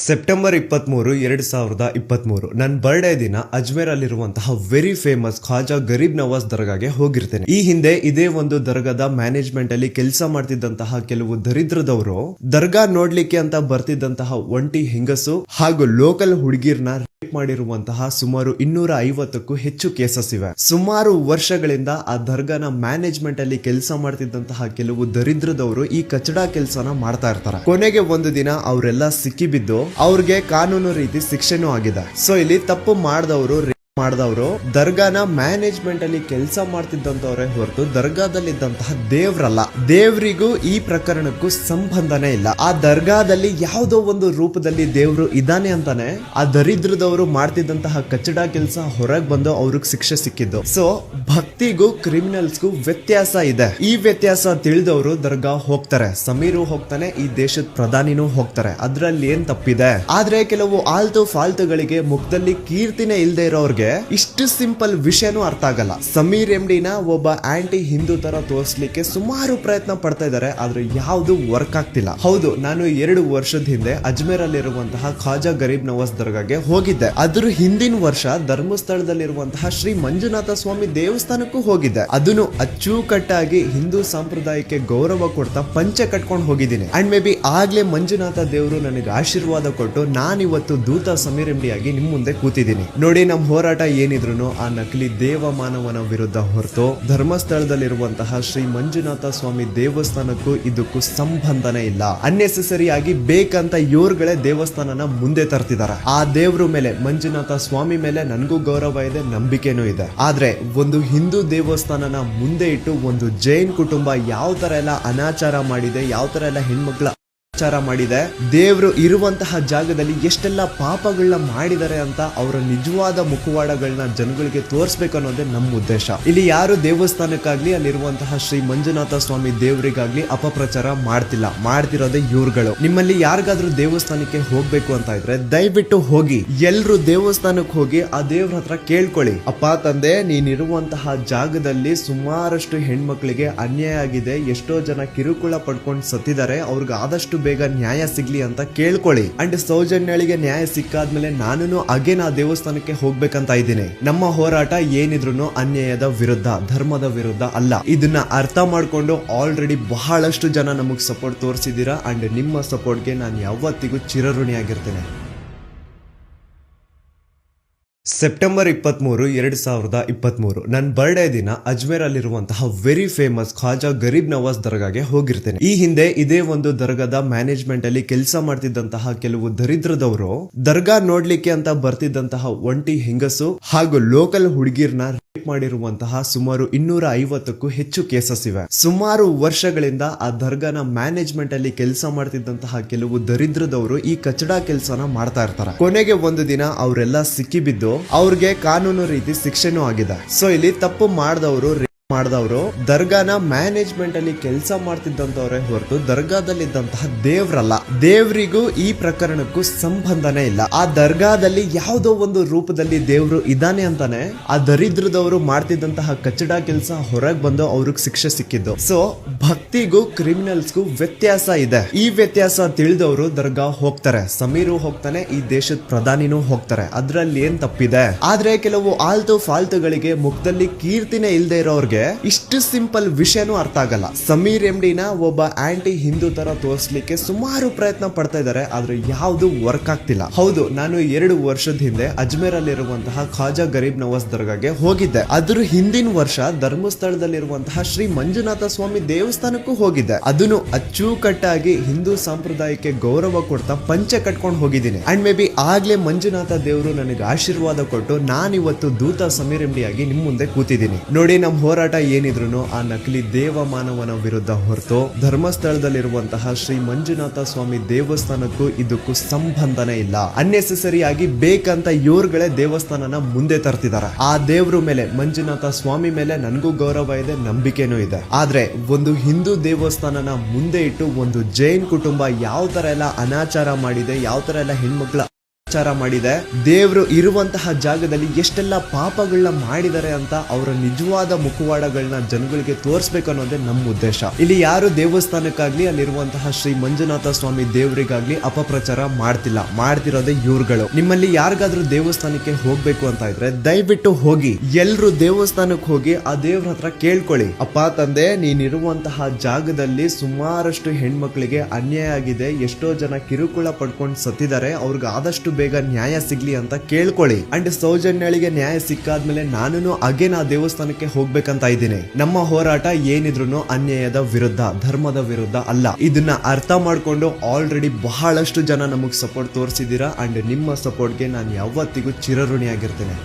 September 23, 2023 ನನ್ನ birthday ದಿನ ಅಜ್ಮೇರ್ ಅಲ್ಲಿರುವಂತಹ ವೆರಿ ಫೇಮಸ್ ಖ್ವಾಜಾ ಗರೀಬ್ ನವಾಜ್ ದರ್ಗಾಗೆ ಹೋಗಿರ್ತೇನೆ. ಈ ಹಿಂದೆ ಇದೇ ಒಂದು ದರ್ಗಾದ ಮ್ಯಾನೇಜ್ಮೆಂಟ್ ಅಲ್ಲಿ ಕೆಲಸ ಮಾಡ್ತಿದ್ದಂತಹ ಕೆಲವು ದರಿದ್ರದವರು ದರ್ಗಾ ನೋಡ್ಲಿಕ್ಕೆ ಅಂತ ಬರ್ತಿದ್ದಂತಹ ಒಂಟಿ ಹೆಂಗಸು ಹಾಗೂ ಲೋಕಲ್ ಹುಡುಗಿರ್ನ ರೇಪ್ ಮಾಡಿರುವಂತಹ ಸುಮಾರು 250ಕ್ಕೂ ಹೆಚ್ಚು ಕೇಸಸ್ ಇವೆ. ಸುಮಾರು ವರ್ಷಗಳಿಂದ ಆ ದರ್ಗಾನ ಮ್ಯಾನೇಜ್ಮೆಂಟ್ ಅಲ್ಲಿ ಕೆಲಸ ಮಾಡ್ತಿದ್ದಂತಹ ಕೆಲವು ದರಿದ್ರದವರು ಈ ಕಚಡಾ ಕೆಲಸನ ಮಾಡ್ತಾ ಇರ್ತಾರೆ. ಕೊನೆಗೆ ಒಂದು ದಿನ ಅವರೆಲ್ಲ ಸಿಕ್ಕಿಬಿದ್ದು ಅವ್ರಿಗೆ ಕಾನೂನು ರೀತಿ ಶಿಕ್ಷೆನೂ ಆಗಿದೆ. ಸೊ ಇಲ್ಲಿ ತಪ್ಪು ಮಾಡಿದವರು ದರ್ಗಾನ ಮ್ಯಾನೇಜ್ಮೆಂಟ್ ಅಲ್ಲಿ ಕೆಲಸ ಮಾಡ್ತಿದ್ದಂತವ್ರೆ ಹೊರತು ದರ್ಗಾದಲ್ಲಿದ್ದಂತಹ ದೇವ್ರಲ್ಲ. ದೇವ್ರಿಗೂ ಈ ಪ್ರಕರಣಕ್ಕೂ ಸಂಬಂಧನೇ ಇಲ್ಲ. ಆ ದರ್ಗಾದಲ್ಲಿ ಯಾವುದೋ ಒಂದು ರೂಪದಲ್ಲಿ ದೇವ್ರು ಇದಾನೆ ಅಂತಾನೆ ಆ ದರಿದ್ರದವರು ಮಾಡ್ತಿದ್ದಂತಹ ಕಚಡಾ ಕೆಲಸ ಹೊರಗೆ ಬಂದು ಅವ್ರಿಗೆ ಶಿಕ್ಷೆ ಸಿಕ್ಕಿದ್ದು. ಸೊ ಭಕ್ತಿಗೂ ಕ್ರಿಮಿನಲ್ಸ್ಗೂ ವ್ಯತ್ಯಾಸ ಇದೆ. ಈ ವ್ಯತ್ಯಾಸ ತಿಳಿದವರು ದರ್ಗಾ ಹೋಗ್ತಾರೆ. ಸಮೀರು ಹೋಗ್ತಾನೆ, ಈ ದೇಶದ ಪ್ರಧಾನಿನೂ ಹೋಗ್ತಾರೆ. ಅದ್ರಲ್ಲಿ ಏನ್ ತಪ್ಪಿದೆ? ಆದ್ರೆ ಕೆಲವು ಆಲ್ತು ಫಾಲ್ತುಗಳಿಗೆ ಮುಖದಲ್ಲಿ ಕೀರ್ತಿನೇ ಇಲ್ದೇ ಇರೋರ್ಗೆ ಇಷ್ಟು ಸಿಂಪಲ್ ವಿಷಯನೂ ಅರ್ಥ ಆಗಲ್ಲ. ಸಮೀರ್ ಎಂಡಿನ ಒಬ್ಬ ಆಂಟಿ ಹಿಂದೂ ತರ ತೋರಿಸ್ಲಿಕ್ಕೆ ಸುಮಾರು ಪ್ರಯತ್ನ ಪಡ್ತಾ ಇದಾರೆ, ಆದ್ರೆ ಯಾವ್ದು ವರ್ಕ್ ಆಗ್ತಿಲ್ಲ. ಹೌದು, ನಾನು 2 ವರ್ಷದ ಹಿಂದೆ ಅಜ್ಮೇರ್ ಅಲ್ಲಿರುವಂತಹ ಖ್ವಾಜಾ ಗರೀಬ್ ನವಾಜ್ ದರ್ಗಾಗೆ ಹೋಗಿದ್ದೆ. ಅದ್ರ ಹಿಂದಿನ ವರ್ಷ ಧರ್ಮಸ್ಥಳದಲ್ಲಿರುವಂತಹ ಶ್ರೀ ಮಂಜುನಾಥ ಸ್ವಾಮಿ ದೇವಸ್ಥಾನಕ್ಕೂ ಹೋಗಿದ್ದೆ. ಅದನ್ನು ಅಚ್ಚುಕಟ್ಟಾಗಿ ಹಿಂದೂ ಸಂಪ್ರದಾಯಕ್ಕೆ ಗೌರವ ಕೊಡ್ತಾ ಪಂಚೆ ಕಟ್ಕೊಂಡು ಹೋಗಿದ್ದೀನಿ. ಅಂಡ್ ಮೇ ಬಿ ಆಗ್ಲೇ ಮಂಜುನಾಥ ದೇವರು ನನಗೆ ಆಶೀರ್ವಾದ ಕೊಟ್ಟು ನಾನಿವತ್ತು ದೂತ ಸಮೀರ್ ಎಂಡಿ ಆಗಿ ನಿಮ್ ಮುಂದೆ ಕೂತಿದ್ದೀನಿ. ನೋಡಿ, ನಮ್ ಹೋರಾಟ ಏನಿದ್ರು ಆ ನಕಲಿ ದೇವ ಮಾನವನ ವಿರುದ್ಧ ಹೊರತು ಧರ್ಮಸ್ಥಳದಲ್ಲಿರುವಂತಹ ಶ್ರೀ ಮಂಜುನಾಥ ಸ್ವಾಮಿ ದೇವಸ್ಥಾನಕ್ಕೂ ಇದಕ್ಕೂ ಸಂಬಂಧನೇ ಇಲ್ಲ. ಅನ್ನೆಸೆಸರಿ ಆಗಿ ಬೇಕಂತ ಇವ್ರುಗಳೇ ದೇವಸ್ಥಾನನ ಮುಂದೆ ತರ್ತಿದಾರೆ. ಆ ದೇವ್ರ ಮೇಲೆ, ಮಂಜುನಾಥ ಸ್ವಾಮಿ ಮೇಲೆ ನನಗೂ ಗೌರವ ಇದೆ, ನಂಬಿಕೆನೂ ಇದೆ. ಆದ್ರೆ ಒಂದು ಹಿಂದೂ ದೇವಸ್ಥಾನನ ಮುಂದೆ ಇಟ್ಟು ಒಂದು ಜೈನ್ ಕುಟುಂಬ ಯಾವ ತರ ಎಲ್ಲ ಅನಾಚಾರ ಮಾಡಿದೆ, ಯಾವ ತರ ಎಲ್ಲ ಹೆಣ್ಮಕ್ಳ ಮಾಡಿದೆ, ದೇವ್ರು ಇರುವಂತಹ ಜಾಗದಲ್ಲಿ ಎಷ್ಟೆಲ್ಲ ಪಾಪಗಳನ್ನ ಮಾಡಿದ್ದಾರೆ ಅಂತ ಅವರ ನಿಜವಾದ ಮುಖವಾಡಗಳನ್ನ ಜನಗಳಿಗೆ ತೋರಿಸ್ಬೇಕು ಅನ್ನೋದೇ ನಮ್ಮ ಉದ್ದೇಶ. ಇಲ್ಲಿ ಯಾರು ದೇವಸ್ಥಾನಕ್ಕಾಗ್ಲಿ ಅಲ್ಲಿರುವಂತಹ ಶ್ರೀ ಮಂಜುನಾಥ ಸ್ವಾಮಿ ದೇವರಿಗಾಗ್ಲಿ ಅಪಪ್ರಚಾರ ಮಾಡ್ತಿರೋದೇ ಇವ್ರುಗಳು. ನಿಮ್ಮಲ್ಲಿ ಯಾರಿಗಾದ್ರೂ ದೇವಸ್ಥಾನಕ್ಕೆ ಹೋಗ್ಬೇಕು ಅಂತ ಇದ್ರೆ ದಯವಿಟ್ಟು ಹೋಗಿ, ಎಲ್ರು ದೇವಸ್ಥಾನಕ್ಕೆ ಹೋಗಿ ಆ ದೇವ್ರ ಹತ್ರ ಕೇಳ್ಕೊಳ್ಳಿ, ಅಪ್ಪ ತಂದೆ ನೀನಿರುವಂತಹ ಜಾಗದಲ್ಲಿ ಸುಮಾರಷ್ಟು ಹೆಣ್ಮಕ್ಳಿಗೆ ಅನ್ಯಾಯ ಆಗಿದೆ, ಎಷ್ಟೋ ಜನ ಕಿರುಕುಳ ಪಡ್ಕೊಂಡು ಸತ್ತಿದ್ದಾರೆ, ಅವ್ರಿಗೆ ಆದಷ್ಟು ಬೇಗ ನ್ಯಾಯ ಸಿಗ್ಲಿ ಅಂತ ಕೇಳ್ಕೊಳ್ಳಿ. ಅಂಡ್ ಸೌಜನ್ಯಳಿಗೆ ನ್ಯಾಯ ಸಿಕ್ಕಾದ್ಮೇಲೆ ನಾನು ಅಗೇನ್ ಆ ದೇವಸ್ಥಾನಕ್ಕೆ ಹೋಗ್ಬೇಕಂತ ಇದ್ದೀನಿ. ನಮ್ಮ ಹೋರಾಟ ಏನಿದ್ರು ಅನ್ಯಾಯದ ವಿರುದ್ಧ, ಧರ್ಮದ ವಿರುದ್ಧ ಅಲ್ಲ. ಇದನ್ನ ಅರ್ಥ ಮಾಡ್ಕೊಂಡು ಆಲ್ರೆಡಿ ಬಹಳಷ್ಟು ಜನ ನಮಗ್ ಸಪೋರ್ಟ್ ತೋರಿಸಿದೀರಾ. ಅಂಡ್ ನಿಮ್ಮ ಸಪೋರ್ಟ್ಗೆ ನಾನು ಯಾವತ್ತಿಗೂ ಚಿರಋಣಿಯಾಗಿರ್ತೇನೆ. ಸೆಪ್ಟೆಂಬರ್ 23, 2023 ನನ್ನ ಬರ್ಡೇ ದಿನ ಅಜ್ಮೇರ್ ಅಲ್ಲಿರುವಂತಹ ವೆರಿ ಫೇಮಸ್ ಖ್ವಾಜಾ ಗರೀಬ್ ನವಾಜ್ ದರ್ಗಾಗೆ ಹೋಗಿರ್ತೇನೆ. ಈ ಹಿಂದೆ ಇದೇ ಒಂದು ದರ್ಗಾದ ಮ್ಯಾನೇಜ್ಮೆಂಟ್ ಅಲ್ಲಿ ಕೆಲಸ ಮಾಡ್ತಿದ್ದಂತಹ ಕೆಲವು ದರಿದ್ರದವರು ದರ್ಗಾ ನೋಡ್ಲಿಕ್ಕೆ ಅಂತ ಬರ್ತಿದ್ದಂತಹ ಒಂಟಿ ಹೆಂಗಸು ಹಾಗೂ ಲೋಕಲ್ ಹುಡುಗಿರ್ನ ರೇಪ್ ಮಾಡಿರುವಂತಹ ಸುಮಾರು 250ಕ್ಕೂ ಹೆಚ್ಚು ಕೇಸಸ್ ಇವೆ. ಸುಮಾರು ವರ್ಷಗಳಿಂದ ಆ ದರ್ಗಾನ ಮ್ಯಾನೇಜ್ಮೆಂಟ್ ಅಲ್ಲಿ ಕೆಲಸ ಮಾಡ್ತಿದ್ದಂತಹ ಕೆಲವು ದರಿದ್ರದವರು ಈ ಕಚಡಾ ಕೆಲಸನ ಮಾಡ್ತಾ ಇರ್ತಾರೆ. ಕೊನೆಗೆ ಒಂದು ದಿನ ಅವರೆಲ್ಲ ಸಿಕ್ಕಿಬಿದ್ದು ಅವ್ರಿಗೆ ಕಾನೂನು ರೀತಿ ಶಿಕ್ಷೆನೂ ಆಗಿದೆ. ಸೊ ಇಲ್ಲಿ ತಪ್ಪು ಮಾಡಿದವರು ದರ್ಗಾನ ಮ್ಯಾನೇಜ್ಮೆಂಟ್ ಅಲ್ಲಿ ಕೆಲಸ ಮಾಡ್ತಿದ್ದಂತವ್ರೆ ಹೊರತು ದರ್ಗಾದಲ್ಲಿದ್ದಂತಹ ದೇವ್ರಲ್ಲ. ದೇವ್ರಿಗೂ ಈ ಪ್ರಕರಣಕ್ಕೂ ಸಂಬಂಧನೇ ಇಲ್ಲ. ಆ ದರ್ಗಾದಲ್ಲಿ ಯಾವುದೋ ಒಂದು ರೂಪದಲ್ಲಿ ದೇವ್ರು ಇದಾನೆ ಅಂತಾನೆ ಆ ದರಿದ್ರದವರು ಮಾಡ್ತಿದ್ದಂತಹ ಕಚಡಾ ಕೆಲಸ ಹೊರಗೆ ಬಂದು ಅವ್ರಿಗೆ ಶಿಕ್ಷೆ ಸಿಕ್ಕಿದ್ದು. ಸೊ ಭಕ್ತಿಗೂ ಕ್ರಿಮಿನಲ್ಸ್ಗೂ ವ್ಯತ್ಯಾಸ ಇದೆ. ಈ ವ್ಯತ್ಯಾಸ ತಿಳಿದವರು ದರ್ಗಾ ಹೋಗ್ತಾರೆ. ಸಮೀರು ಹೋಗ್ತಾನೆ, ಈ ದೇಶದ ಪ್ರಧಾನಿನೂ ಹೋಗ್ತಾರೆ. ಅದ್ರಲ್ಲಿ ಏನ್ ತಪ್ಪಿದೆ? ಆದ್ರೆ ಕೆಲವು ಆಲ್ತು ಫಾಲ್ತುಗಳಿಗೆ ಮುಖದಲ್ಲಿ ಕೀರ್ತಿನೇ ಇಲ್ದೇ ಇರೋರ್ಗೆ ಇಷ್ಟು ಸಿಂಪಲ್ ವಿಷಯನೂ ಅರ್ಥ ಆಗಲ್ಲ. ಸಮೀರ್ ಎಂಡಿನ ಒಬ್ಬ ಆಂಟಿ ಹಿಂದೂ ತರ ತೋರಿಸ್ಲಿಕ್ಕೆ ಸುಮಾರು ಪ್ರಯತ್ನ ಪಡ್ತಾ ಇದಾರೆ, ಆದ್ರೆ ಯಾವ್ದು ವರ್ಕ್ ಆಗ್ತಿಲ್ಲ. ಹೌದು, ನಾನು 2 ವರ್ಷದ ಹಿಂದೆ ಅಜ್ಮೇರ್ ಅಲ್ಲಿರುವಂತಹ ಖ್ವಾಜಾ ಗರೀಬ್ ನವಾಜ್ ದರ್ಗಾಗೆ ಹೋಗಿದ್ದೆ. ಅದ್ರ ಹಿಂದಿನ ವರ್ಷ ಧರ್ಮಸ್ಥಳದಲ್ಲಿರುವಂತಹ ಶ್ರೀ ಮಂಜುನಾಥ ಸ್ವಾಮಿ ದೇವಸ್ಥಾನಕ್ಕೂ ಹೋಗಿದ್ದೆ. ಅದನ್ನು ಅಚ್ಚುಕಟ್ಟಾಗಿ ಹಿಂದೂ ಸಂಪ್ರದಾಯಕ್ಕೆ ಗೌರವ ಕೊಡ್ತಾ ಪಂಚೆ ಕಟ್ಕೊಂಡು ಹೋಗಿದ್ದೀನಿ. ಅಂಡ್ ಮೇ ಬಿ ಆಗ್ಲೇ ಮಂಜುನಾಥ ದೇವರು ನನಗೆ ಆಶೀರ್ವಾದ ಕೊಟ್ಟು ನಾನಿವತ್ತು ದೂತ ಸಮೀರ್ ಎಂಡಿ ಆಗಿ ನಿಮ್ ಮುಂದೆ ಕೂತಿದ್ದೀನಿ. ನೋಡಿ, ನಮ್ ಹೋರಾಟ ಏನಿದ್ರು ಆ ನಕಲಿ ದೇವ ಮಾನವನ ವಿರುದ್ಧ ಹೊರತು ಧರ್ಮಸ್ಥಳದಲ್ಲಿರುವಂತಹ ಶ್ರೀ ಮಂಜುನಾಥ ಸ್ವಾಮಿ ದೇವಸ್ಥಾನಕ್ಕೂ ಇದಕ್ಕೂ ಸಂಬಂಧನೇ ಇಲ್ಲ. ಅನ್ನೆಸೆಸರಿ ಆಗಿ ಬೇಕಂತ ಇವ್ರುಗಳೇ ದೇವಸ್ಥಾನನ ಮುಂದೆ ತರ್ತಿದಾರೆ. ಆ ದೇವ್ರ ಮೇಲೆ, ಮಂಜುನಾಥ ಸ್ವಾಮಿ ಮೇಲೆ ನನಗೂ ಗೌರವ ಇದೆ, ನಂಬಿಕೆನೂ ಇದೆ. ಆದ್ರೆ ಒಂದು ಹಿಂದೂ ದೇವಸ್ಥಾನನ ಮುಂದೆ ಇಟ್ಟು ಒಂದು ಜೈನ್ ಕುಟುಂಬ ಯಾವ ತರ ಎಲ್ಲ ಅನಾಚಾರ ಮಾಡಿದೆ, ಯಾವ ತರ ಎಲ್ಲ ಹೆಣ್ಮಕ್ಳ ಪ್ರಚಾರ ಮಾಡಿದೆ. ದೇವ್ರು ಇರುವಂತಹ ಜಾಗದಲ್ಲಿ ಎಷ್ಟೆಲ್ಲ ಪಾಪಗಳನ್ನ ಮಾಡಿದ್ದಾರೆ ಅಂತ ಅವರ ನಿಜವಾದ ಮುಖವಾಡಗಳನ್ನ ಜನಗಳಿಗೆ ತೋರಿಸ್ಬೇಕು ಅನ್ನೋದೇ ನಮ್ಮ ಉದ್ದೇಶ. ಇಲ್ಲಿ ಯಾರು ದೇವಸ್ಥಾನಕ್ಕಾಗ್ಲಿ ಅಲ್ಲಿರುವಂತಹ ಶ್ರೀ ಮಂಜುನಾಥ ಸ್ವಾಮಿ ದೇವರಿಗಾಗ್ಲಿ ಅಪಪ್ರಚಾರ ಮಾಡ್ತಿರೋದೇ ಇವ್ರುಗಳು. ನಿಮ್ಮಲ್ಲಿ ಯಾರಿಗಾದ್ರೂ ದೇವಸ್ಥಾನಕ್ಕೆ ಹೋಗ್ಬೇಕು ಅಂತ ಇದ್ರೆ ದಯವಿಟ್ಟು ಹೋಗಿ, ಎಲ್ರು ದೇವಸ್ಥಾನಕ್ಕೆ ಹೋಗಿ ಆ ದೇವ್ರ ಹತ್ರ ಕೇಳ್ಕೊಳ್ಳಿ, ಅಪ್ಪ ತಂದೆ ನೀನಿರುವಂತಹ ಜಾಗದಲ್ಲಿ ಸುಮಾರಷ್ಟು ಹೆಣ್ಮಕ್ಳಿಗೆ ಅನ್ಯಾಯ ಆಗಿದೆ, ಎಷ್ಟೋ ಜನ ಕಿರುಕುಳ ಪಡ್ಕೊಂಡು ಸತ್ತಿದ್ದಾರೆ, ಅವ್ರಿಗೆ ಆದಷ್ಟು ಬೇಗ ನ್ಯಾಯ ಸಿಗ್ಲಿ ಅಂತ ಕೇಳ್ಕೊಳ್ಳಿ. ಅಂಡ್ ಸೌಜನ್ಯಳಿಗೆ ನ್ಯಾಯ ಸಿಕ್ಕಾದ್ಮೇಲೆ ನಾನು ಅಗೇನ್ ಆ ದೇವಸ್ಥಾನಕ್ಕೆ ಹೋಗ್ಬೇಕಂತ ಇದ್ದೀನಿ. ನಮ್ಮ ಹೋರಾಟ ಏನಿದ್ರು ಅನ್ಯಾಯದ ವಿರುದ್ಧ, ಧರ್ಮದ ವಿರುದ್ಧ ಅಲ್ಲ. ಇದನ್ನ ಅರ್ಥ ಮಾಡ್ಕೊಂಡು ಆಲ್ರೆಡಿ ಬಹಳಷ್ಟು ಜನ ನಮಗ್ ಸಪೋರ್ಟ್ ತೋರಿಸಿದೀರಾ. ಅಂಡ್ ನಿಮ್ಮ ಸಪೋರ್ಟ್ಗೆ ನಾನು ಯಾವತ್ತಿಗೂ ಚಿರಋಣಿಯಾಗಿರ್ತೇನೆ.